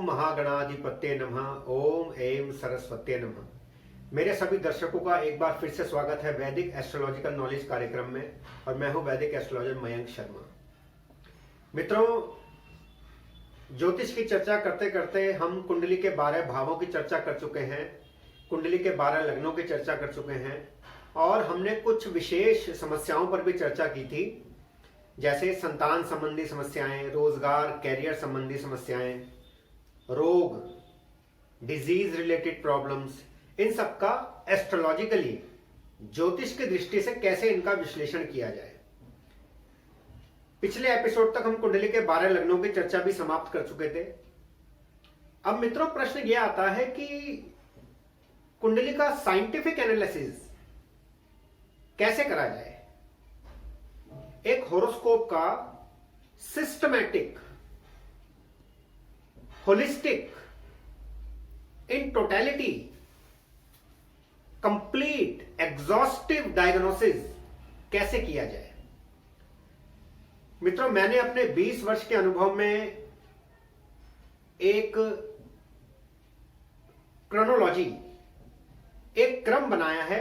महागणाधिपत्ये नमः। ओम ऐं सरस्वत्ये नमः। मेरे सभी दर्शकों का एक बार फिर से स्वागत है वैदिक एस्ट्रोलॉजिकल नॉलेज कार्यक्रम में, और मैं हूं वैदिक एस्ट्रोलॉजर मयंक शर्मा। मित्रों, ज्योतिष की चर्चा करते करते हम कुंडली के 12 भावों की चर्चा कर चुके हैं, कुंडली के 12 लग्नों की चर्चा कर चुके हैं, और हमने कुछ विशेष समस्याओं पर भी चर्चा की थी, जैसे संतान संबंधी समस्याएं, रोजगार कैरियर संबंधी समस्याएं, रोग, डिजीज रिलेटेड प्रॉब्लम्स, इन सब का एस्ट्रोलॉजिकली ज्योतिष की दृष्टि से कैसे इनका विश्लेषण किया जाए। पिछले एपिसोड तक हम कुंडली के 12 लग्नों की चर्चा भी समाप्त कर चुके थे। अब मित्रों, प्रश्न यह आता है कि कुंडली का साइंटिफिक एनालिसिस कैसे करा जाए। एक होरोस्कोप का systematic, holistic, in totality, complete, exhaustive diagnosis कैसे किया जाए। मित्रों, मैंने अपने 20 वर्ष के अनुभव में एक क्रोनोलॉजी, एक क्रम बनाया है,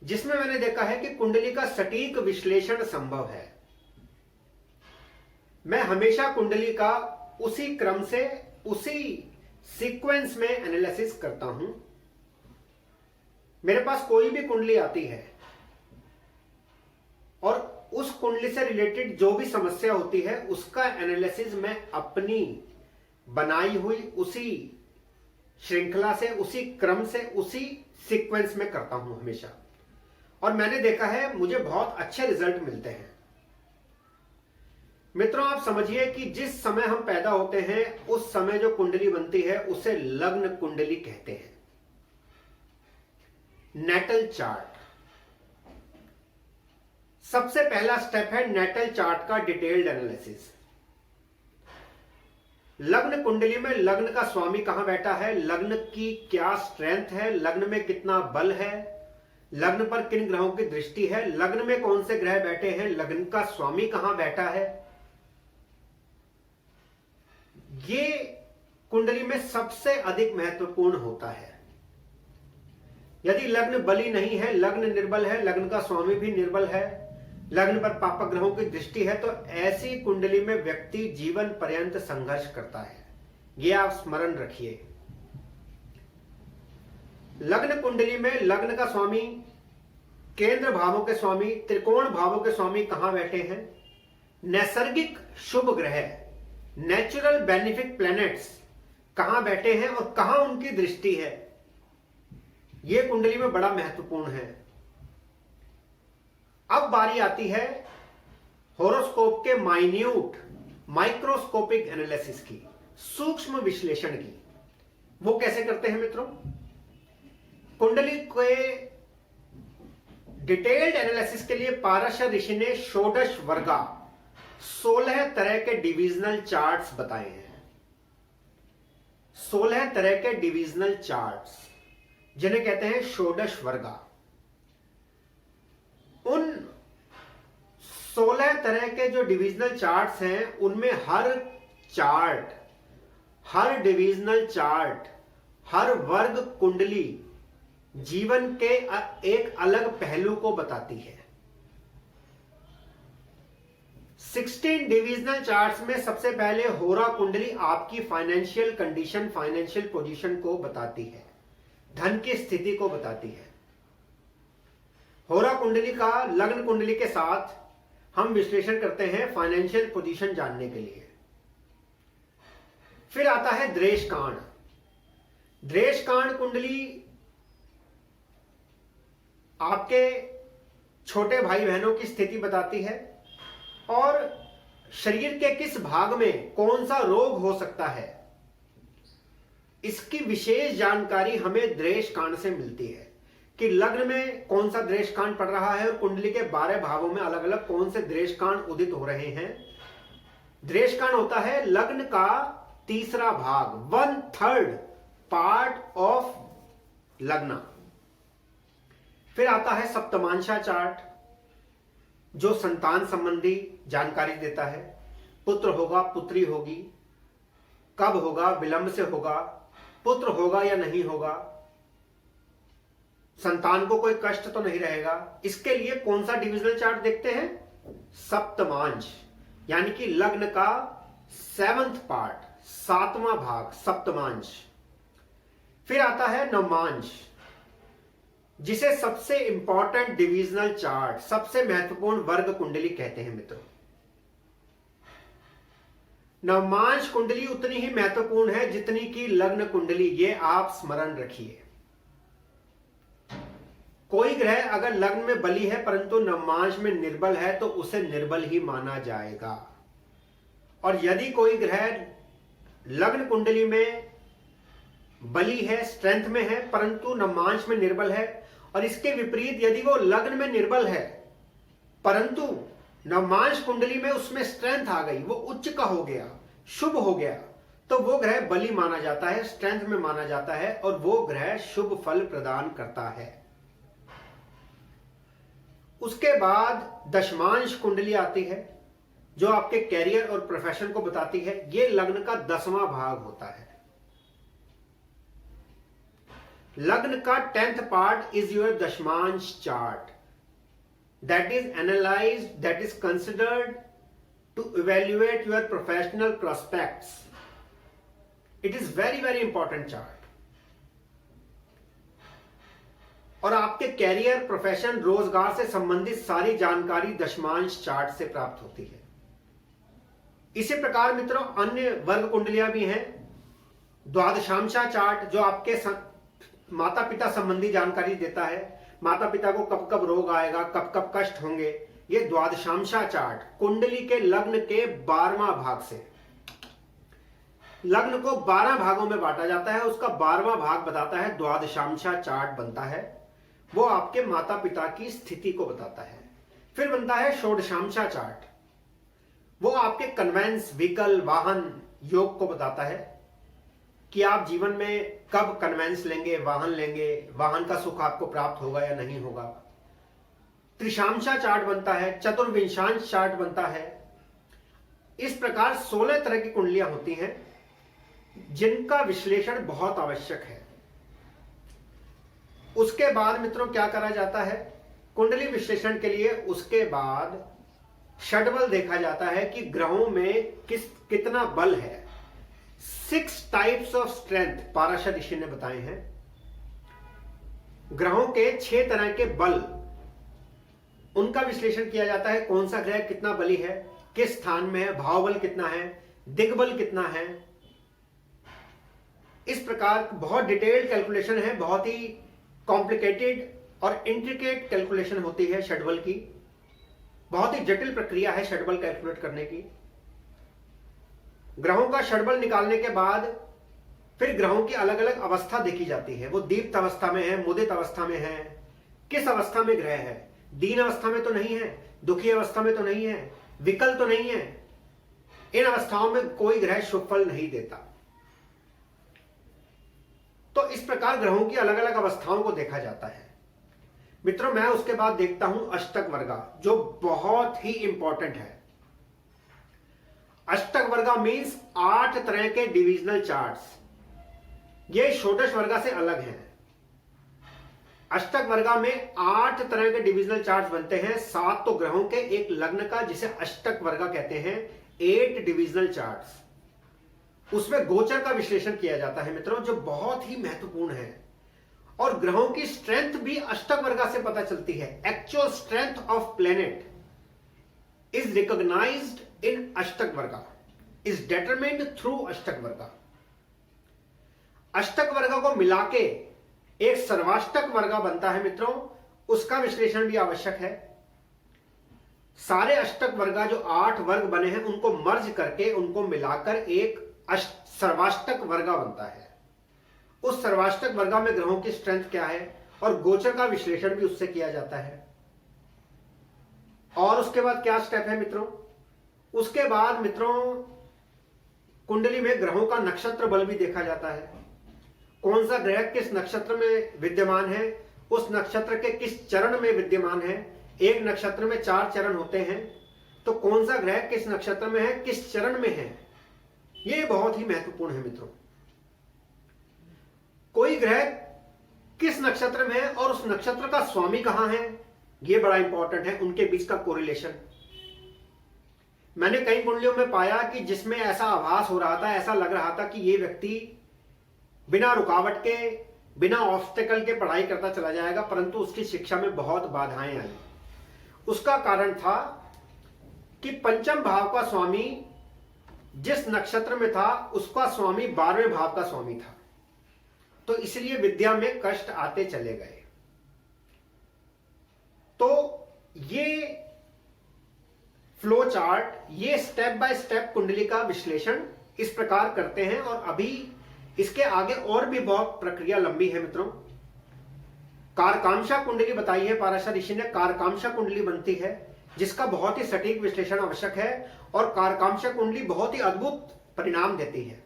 जिसमें मैंने देखा है कि कुंडली का सटीक विश्लेषण संभव है। मैं हमेशा कुंडली का उसी क्रम से, उसी सीक्वेंस में एनालिसिस करता हूं। मेरे पास कोई भी कुंडली आती है और उस कुंडली से रिलेटेड जो भी समस्या होती है उसका एनालिसिस मैं अपनी बनाई हुई उसी श्रृंखला से, उसी क्रम से, उसी सीक्वेंस में करता हूं हमेशा, और मैंने देखा है मुझे बहुत अच्छे रिजल्ट मिलते हैं। मित्रों, आप समझिए कि जिस समय हम पैदा होते हैं उस समय जो कुंडली बनती है उसे लग्न कुंडली कहते हैं, नेटल चार्ट। सबसे पहला स्टेप है नेटल चार्ट का डिटेल्ड एनालिसिस। लग्न कुंडली में लग्न का स्वामी कहां बैठा है, लग्न की क्या स्ट्रेंथ है, लग्न में कितना बल है, लग्न पर किन ग्रहों की दृष्टि है, लग्न में कौन से ग्रह बैठे हैं, लग्न का स्वामी कहां बैठा है, ये कुंडली में सबसे अधिक महत्वपूर्ण होता है। यदि लग्न बली नहीं है, लग्न निर्बल है, लग्न का स्वामी भी निर्बल है, लग्न पर पापक ग्रहों की दृष्टि है, तो ऐसी कुंडली में व्यक्ति जीवन पर्यंत संघर्ष करता है। यह आप स्मरण रखिए। लग्न कुंडली में लग्न का स्वामी, केंद्र भावों के स्वामी, त्रिकोण भावों के स्वामी कहां बैठे हैं, नैसर्गिक शुभ ग्रह, नेचुरल बेनिफिक प्लैनेट्स कहां बैठे हैं और कहां उनकी दृष्टि है, यह कुंडली में बड़ा महत्वपूर्ण है। अब बारी आती है होरोस्कोप के माइन्यूट, माइक्रोस्कोपिक एनालिसिस की, सूक्ष्म विश्लेषण की। वो कैसे करते हैं मित्रों? कुंडली के डिटेल्ड एनालिसिस के लिए पारशर ऋषि ने षोडश वर्गा, 16 तरह के डिविजनल चार्ट्स बताए हैं। 16 तरह के डिविजनल चार्ट्स, जिन्हें कहते हैं षोडश वर्गा। उन 16 तरह के जो डिविजनल चार्ट्स हैं, उनमें हर चार्ट, हर डिविजनल चार्ट, हर वर्ग कुंडली जीवन के एक अलग पहलू को बताती है। 16 डिविजनल चार्ट्स में सबसे पहले होरा कुंडली आपकी फाइनेंशियल कंडीशन, फाइनेंशियल पोजीशन को बताती है, धन की स्थिति को बताती है। होरा कुंडली का लग्न कुंडली के साथ हम विश्लेषण करते हैं फाइनेंशियल पोजीशन जानने के लिए। फिर आता है द्रेशकांड। द्रेशकांड कुंडली आपके छोटे भाई बहनों की स्थिति बताती है, और शरीर के किस भाग में कौन सा रोग हो सकता है, इसकी विशेष जानकारी हमें द्रेशकांड से मिलती है कि लग्न में कौन सा द्रेशकांड पड़ रहा है और कुंडली के 12 भावों में अलग अलग कौन से द्रेशकांड उदित हो रहे हैं। द्रेशकांड होता है लग्न का तीसरा भाग, 1/3 पार्ट ऑफ लग्न। फिर आता है सप्तमांशा चार्ट, जो संतान संबंधी जानकारी देता है, पुत्र होगा, पुत्री होगी, कब होगा, विलंब से होगा, पुत्र होगा या नहीं होगा, संतान को कोई कष्ट तो नहीं रहेगा, इसके लिए कौन सा डिविजनल चार्ट देखते हैं? सप्तमांश, यानी कि लग्न का 7th पार्ट, 7वां भाग, सप्तमांश। फिर आता है नवमांश, जिसे सबसे इंपॉर्टेंट डिविजनल चार्ट, सबसे महत्वपूर्ण वर्ग कुंडली कहते हैं मित्रों। नवमांश कुंडली उतनी ही महत्वपूर्ण है जितनी की लग्न कुंडली, ये आप स्मरण रखिए। कोई ग्रह अगर लग्न में बली है परंतु नवमांश में निर्बल है तो उसे निर्बल ही माना जाएगा। और यदि कोई ग्रह लग्न कुंडली में बली है, स्ट्रेंथ में है, परंतु नवमांश में निर्बल है, और इसके विपरीत यदि वो लग्न में निर्बल है परंतु नवमांश कुंडली में उसमें स्ट्रेंथ आ गई, वो उच्च का हो गया, शुभ हो गया, तो वो ग्रह बली माना जाता है, स्ट्रेंथ में माना जाता है, और वो ग्रह शुभ फल प्रदान करता है। उसके बाद दशमांश कुंडली आती है, जो आपके कैरियर और प्रोफेशन को बताती है। ये लग्न का 10वां भाग होता है। लग्न का 10th पार्ट इज योर दशमांश chart, that is analyzed, that is considered to evaluate your professional prospects. It is very very important chart. और आपके कैरियर, प्रोफेशन, रोजगार से संबंधित सारी जानकारी दशमांश चार्ट से प्राप्त होती है। इसी प्रकार मित्रों अन्य वर्ग कुंडलियां भी हैं। द्वादशांशा चार्ट, जो आपके माता पिता संबंधी जानकारी देता है, माता पिता को कब कब रोग आएगा, कब कब कष्ट होंगे, ये द्वादशांशा चार्ट कुंडली के लग्न के 12वां भाग से, लग्न को 12 भागों में बांटा जाता है, उसका 12वां भाग बताता है, द्वादशांशा चार्ट बनता है, वो आपके माता पिता की स्थिति को बताता है। फिर बनता है षोडशांशा चार्ट, वो आपके कन्वेंस, व्हीकल, वाहन योग को बताता है कि आप जीवन में कब कन्वेंस लेंगे, वाहन का सुख आपको प्राप्त होगा या नहीं होगा। त्रिशांशा चार्ट बनता है, चतुर्विंशांश चार्ट बनता है। इस प्रकार 16 तरह की कुंडलियां होती हैं जिनका विश्लेषण बहुत आवश्यक है। उसके बाद मित्रों क्या करा जाता है कुंडली विश्लेषण के लिए? उसके बाद षडबल देखा जाता है कि ग्रहों में कितना बल है। 6 टाइप्स ऑफ स्ट्रेंथ पाराशर ऋषि ने बताए हैं। ग्रहों के 6 तरह के बल, उनका विश्लेषण किया जाता है। कौन सा ग्रह कितना बली है, किस स्थान में है, भावबल कितना है, दिग्बल कितना है। इस प्रकार बहुत डिटेल्ड कैलकुलेशन है, बहुत ही कॉम्प्लिकेटेड और इंट्रिकेट कैलकुलेशन होती है षडबल की। बहुत ही जटिल प्रक्रिया है षडबल कैलकुलेट करने की। ग्रहों का षडबल निकालने के बाद फिर ग्रहों की अलग अलग अवस्था देखी जाती है। वो दीप्त अवस्था में है, मुदित अवस्था में है, किस अवस्था में ग्रह है, दीन अवस्था में तो नहीं है, दुखी अवस्था में तो नहीं है, विकल तो नहीं है। इन अवस्थाओं में कोई ग्रह शुभ फल नहीं देता। तो इस प्रकार ग्रहों की अलग अलग अवस्थाओं को देखा जाता है। मित्रों मैं उसके बाद देखता हूं अष्टक वर्गा, जो बहुत ही इंपॉर्टेंट है। अष्टक वर्गा मींस 8 तरह के डिविजनल चार्ट्स। ये षोडश वर्गा से अलग हैं। अष्टक वर्गा में 8 तरह के डिविजनल चार्ट्स बनते हैं। 7 तो ग्रहों के, एक लग्न का, जिसे अष्टक वर्गा कहते हैं, 8 डिविजनल चार्ट्स। उसमें गोचर का विश्लेषण किया जाता है मित्रों, जो बहुत ही महत्वपूर्ण है। और ग्रहों की स्ट्रेंथ भी अष्टक वर्गा से पता चलती है। Actual strength of planet is recognised in Ashtakavarga, is determined through अष्टक वर्गा। अष्टक वर्गा को मिलाके एक सर्वाष्टक वर्गा बनता है मित्रों, उसका विश्लेषण भी आवश्यक है। सारे अष्टक वर्गा जो 8 वर्ग बने हैं उनको मर्ज करके, उनको मिलाकर एक सर्वाष्टक वर्गा बनता है। उस सर्वाष्टक वर्गा में ग्रहों की स्ट्रेंथ क्या है और गोचर का विश्लेषण भी उससे किया जाता है। और उसके बाद क्या स्टेप है मित्रों? उसके बाद मित्रों कुंडली में ग्रहों का नक्षत्र बल भी देखा जाता है। कौन सा ग्रह किस नक्षत्र में विद्यमान है, उस नक्षत्र के किस चरण में विद्यमान है। एक नक्षत्र में 4 चरण होते हैं, तो कौन सा ग्रह किस नक्षत्र में है, किस चरण में है, ये बहुत ही महत्वपूर्ण है मित्रों। कोई ग्रह किस नक्षत्र में है और उस नक्षत्र का स्वामी कहां है, ये बड़ा इंपॉर्टेंट है। उनके बीच का कोरिलेशन मैंने कई कुंडलियों में पाया कि जिसमें ऐसा आभास हो रहा था, ऐसा लग रहा था कि ये व्यक्ति बिना रुकावट के, बिना ऑब्स्टेकल के पढ़ाई करता चला जाएगा, परंतु उसकी शिक्षा में बहुत बाधाएं आई। उसका कारण था कि पंचम भाव का स्वामी जिस नक्षत्र में था उसका स्वामी 12वें भाव का स्वामी था, तो इसलिए विद्या में कष्ट आते चले गए। तो ये फ्लो चार्ट, ये स्टेप बाय स्टेप कुंडली का विश्लेषण इस प्रकार करते हैं। और अभी इसके आगे और भी बहुत प्रक्रिया लंबी है मित्रों। कारकांक्षा कुंडली बताई है पाराशर ऋषि ने, कारकांक्षा कुंडली बनती है जिसका बहुत ही सटीक विश्लेषण आवश्यक है, और कारकांक्षा कुंडली बहुत ही अद्भुत परिणाम देती है।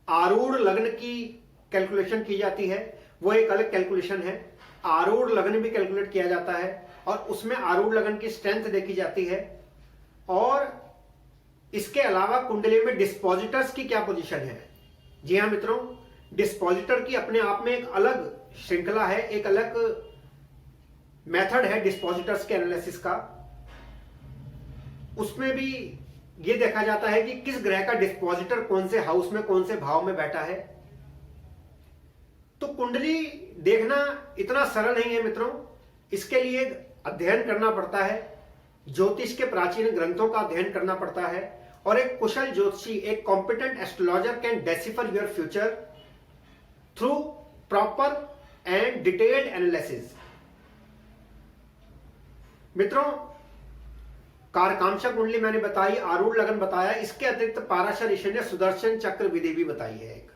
आरूढ़ लग्न की कैलकुलेशन की जाती है, वो एक अलग कैलकुलेशन है। आरूढ़ लग्न भी कैलकुलेट किया जाता है और उसमें आरूढ़ लग्न की स्ट्रेंथ देखी जाती है। और इसके अलावा कुंडली में डिस्पोजिटर्स की क्या पोजीशन है। जी हां मित्रों, डिस्पोजिटर की अपने आप में एक अलग श्रृंखला है, एक अलग मेथड है डिस्पोजिटर्स के एनालिसिस का। उसमें भी यह देखा जाता है कि किस ग्रह का डिस्पोजिटर कौन से हाउस में, कौन से भाव में बैठा है। तो कुंडली देखना इतना सरल नहीं है मित्रों, इसके लिए अध्ययन करना पड़ता है, ज्योतिष के प्राचीन ग्रंथों का अध्ययन करना पड़ता है, और एक कुशल ज्योतिषी, एक competent astrologer can decipher your future through proper and detailed analysis. मित्रों, कारकांक्षा कुंडली मैंने बताई, आरूढ़ लग्न बताया, इसके अतिरिक्त पाराशर ऋषि ने सुदर्शन चक्र विधि भी बताई है। एक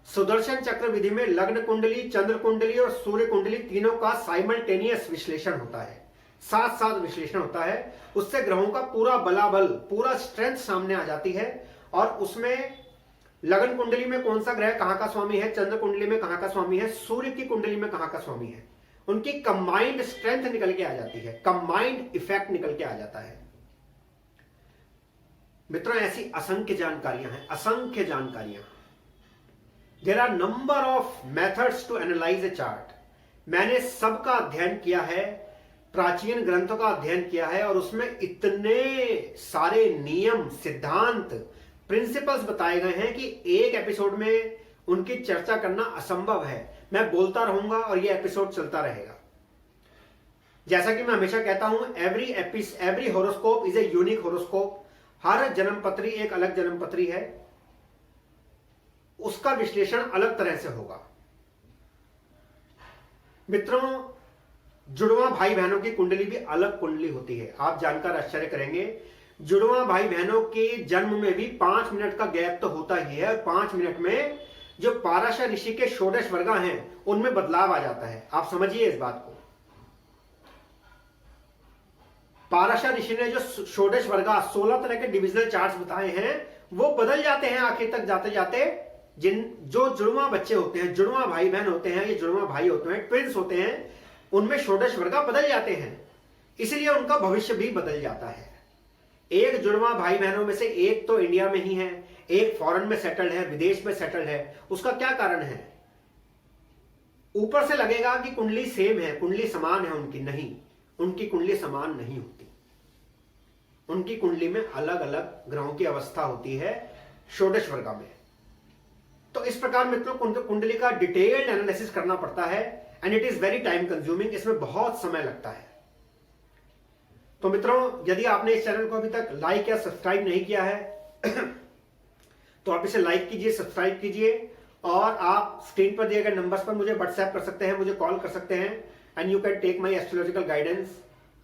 सुदर्शन चक्र विधि में लग्न कुंडली, चंद्र कुंडली और सूर्य कुंडली तीनों का साइमल्टेनियस विश्लेषण होता है, साथ साथ विश्लेषण होता है। उससे ग्रहों का पूरा बलाबल, पूरा स्ट्रेंथ सामने आ जाती है। और उसमें लग्न कुंडली में कौन सा ग्रह कहां का स्वामी है, चंद्र कुंडली में कहां का स्वामी है, सूर्य की कुंडली में कहां का स्वामी है, उनकी कंबाइंड स्ट्रेंथ निकल के आ जाती है, कंबाइंड इफेक्ट निकल के आ जाता है। मित्रों, ऐसी असंख्य जानकारियां हैं, असंख्य जानकारियां। There are number of methods to analyse a chart. मैंने सबका अध्ययन किया है, प्राचीन ग्रंथों का अध्ययन किया है, और उसमें इतने सारे नियम, सिद्धांत, प्रिंसिपल्स बताए गए हैं कि एक एपिसोड में उनकी चर्चा करना असंभव है। मैं बोलता रहूंगा और यह एपिसोड चलता रहेगा। जैसा कि मैं हमेशा कहता हूं, every horoscope is a unique horoscope. हर जन्मपत्री एक अलग जन्मपत्री है, उसका विश्लेषण अलग तरह से होगा। मित्रों, जुड़वा भाई बहनों की कुंडली भी अलग कुंडली होती है। आप जानकर आश्चर्य करेंगे, जुड़वा भाई बहनों के जन्म में भी 5 मिनट का गैप तो होता ही है। 5 मिनट में जो पाराशर ऋषि के षोडश वर्गा हैं उनमें बदलाव आ जाता है। आप समझिए इस बात को। पाराशर ऋषि ने जो षोडश वर्गा 16 तरह के डिविजनल चार्ट्स बताए हैं, वो बदल जाते हैं आखिर तक जाते जाते। जो जुड़वा बच्चे होते हैं, जुड़वा भाई बहन होते हैं, ये जुड़वा भाई होते हैं, ट्विंस होते हैं, उनमें षोडश वर्गा बदल जाते हैं, इसलिए उनका भविष्य भी बदल जाता है। एक जुड़वा भाई बहनों में से एक तो इंडिया में ही है, एक फॉरेन में सेटल्ड है, विदेश में सेटल्ड है। उसका क्या कारण है? ऊपर से लगेगा कि कुंडली सेम है, कुंडली समान है उनकी, नहीं, उनकी कुंडली समान नहीं होती। उनकी कुंडली में अलग अलग ग्रहों की अवस्था होती है षोडश वर्गा में। तो इस प्रकार मित्रों, कुंडली का डिटेल्ड एनालिसिस करना पड़ता है, and it is very time consuming. इसमें बहुत समय लगता है। तो मित्रों, यदि आपने इस चैनल को अभी तक लाइक या सब्सक्राइब नहीं किया है तो आप इसे लाइक कीजिए, सब्सक्राइब कीजिए, और आप स्क्रीन पर दिए गए नंबर्स पर मुझे व्हाट्सएप कर सकते हैं, मुझे कॉल कर सकते हैं, and you can take my astrological guidance.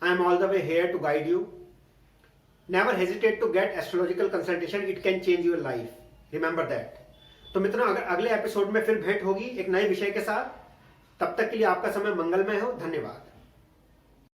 I am all the way here to guide you. Never hesitate to get astrological consultation, it can change your life, remember that. तो मित्रों, अगर अगले एपिसोड में फिर भेंट होगी एक नए विषय के साथ। तब तक के लिए आपका समय मंगलमय हो। धन्यवाद।